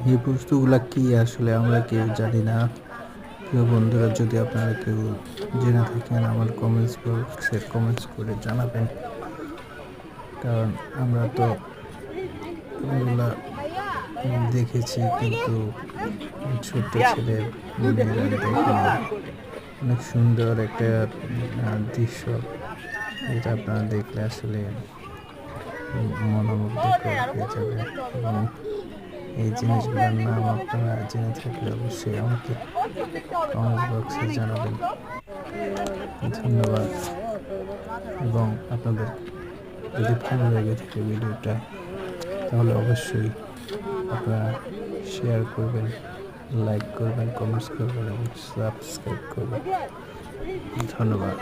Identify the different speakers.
Speaker 1: এই বস্তুগুলা কি আসলে আমরা কেউ জানি না। প্রিয় বন্ধুরা, যদি আপনারা কেউ জেনে থাকেন আমার কমেন্টস বক্সে কমেন্টস করে জানাবেন, কারণ আমরা তো এগুলা দেখেছি কিন্তু ছোট্ট ছেলের মেয়েরা দেখেনি। অনেক সুন্দর একটা দৃশ্য, যেটা আপনারা দেখলে আসলে মনোমুগ্ধকর হয়ে যাবে। এবং এই জিনিসগুলোর নাম আপনারা জেনে থাকলে অবশ্যই আমাকে কমেন্ট বক্সে জানাবেন। ধন্যবাদ। এবং আপনাদের যদি ভালো লেগে থাকে ভিডিওটা, তাহলে অবশ্যই আপনারা শেয়ার করবেন, লাইক করবেন, কমেন্টস করবেন এবং সাবস্ক্রাইব করবেন। ধন্যবাদ।